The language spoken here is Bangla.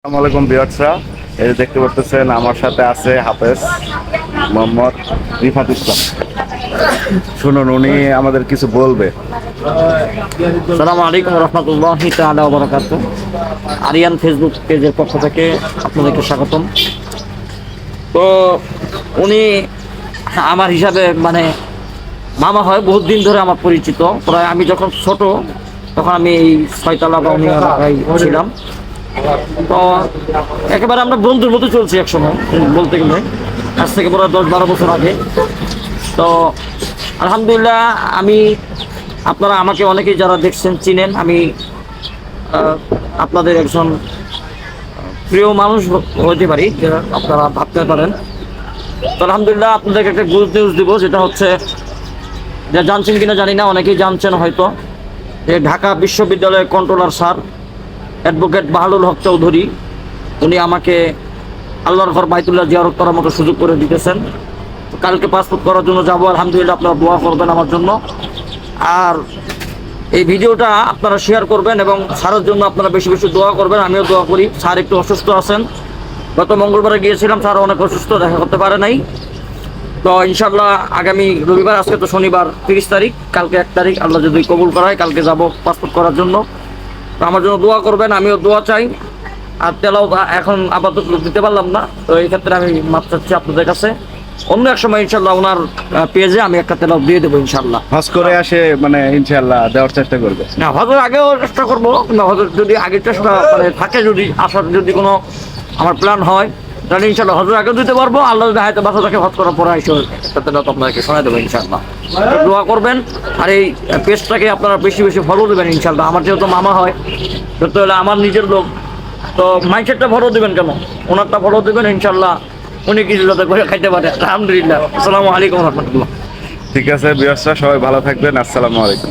আসসালামু আলাইকুম ভিউয়ার্সরা, এই যে দেখতে পাচ্ছেন আমার সাথে আছে হাফেজ মোহাম্মদ রিফাত ইসলাম। শুনুন, উনি আমাদের কিছু বলবে। আসসালামু আলাইকুম রহমতুল্লাহি তাআলা ওয়া বারাকাতুহু। আরিয়ান ফেসবুক পেজের পক্ষ থেকে আপনাদেরকে স্বাগতম। তো উনি আমার হিসাবে মামা হয়, বহুত দিন ধরে আমার পরিচিত। প্রায় আমি যখন ছোট তখন আমি এই ছয়তলা বা উনি এলাকায় ছিলাম। তো একেবারে আমরা বন্ধুর মতো চলছি একসময় বলতে গেলে, আজ থেকে প্রায় 10-12 বছর আগে। তো আলহামদুলিল্লাহ, আপনারা আমাকে অনেকেই যারা দেখছেন চিনেন। আমি আপনাদের একজন প্রিয় মানুষ হতে পারি, যেটা আপনারা ভাবতে পারেন। তো আলহামদুলিল্লাহ, আপনাদেরকে একটা গুড নিউজ দিব, যেটা হচ্ছে যা জানছেন কিনা জানি না, অনেকেই জানছেন হয়তো, যে ঢাকা বিশ্ববিদ্যালয়ের controller sir advocate Bahalul Haque Chowdhury উনি আমাকে আল্লাহর ঘর বাইতুল্লাহ জিয়ারত করার মতো সুযোগ করে দিতেছেন। কালকে পাসপোর্ট করার জন্য যাবো। আলহামদুলিল্লাহ, আপনারা দোয়া করবেন আমার জন্য, আর এই ভিডিওটা আপনারা শেয়ার করবেন এবং স্যারের জন্য আপনারা বেশি বেশি দোয়া করবেন। আমিও দোয়া করি। স্যার একটু অসুস্থ আছেন, গত মঙ্গলবারে গিয়েছিলাম, স্যার অনেক অসুস্থ, দেখা করতে পারে নাই। তো ইনশাল্লাহ আগামী রবিবার, আজকে তো শনিবার 30 তারিখ, কালকে 1 তারিখ, আল্লাহ যদি কবুল করায় কালকে যাব পাসপোর্ট করার জন্য। তো আমার জন্য দোয়া করবেন, আমিও দোয়া চাই। আর তেলাও এখন আপাতত দিতে পারলাম না, তো এই ক্ষেত্রে আমি মাপ চাচ্ছি আপনাদের কাছে। অন্য এক সময় ইনশাল্লাহ ওনার পেজে আমি একটা তেলাও দিয়ে দেবো ইনশাল্লাহ। হজ করে আসে ইনশাআল্লাহ দেওয়ার চেষ্টা করবে। না, হজের আগেও চেষ্টা করবো, কিংবা হজের যদি আগের চেষ্টা থাকে, যদি আসার যদি কোনো আমার প্ল্যান হয়, তাহলে ইনশাল্লাহ হজের আগেও দিতে পারবো। আল্লাহ যদি হাতে বাসা থাকে, হজ করার পরে এসে একটা তেলাও তো আপনাকে শোনাই দেবো ইনশাল্লাহ। দোয়া করবেন, আর এই পেজটাকে আপনারা বেশি বেশি ফলো দেবেন ইনশাল্লাহ। আমার যেহেতু মামা হয়, সত্যি হলে আমার নিজের লোক, তো মাইন্ডসেটটা ফলো দেবেন কেন, ওনারটা ফলো দেবেন ইনশাল্লাহ। উনি কিছু যাতে করে খাইতে পারে। আলহামদুলিল্লাহ। আসসালামু আলাইকুম রহমতুল্লাহ। ঠিক আছে ভিউয়ার্সরা, সবাই ভালো থাকবেন। আসসালামু আলাইকুম।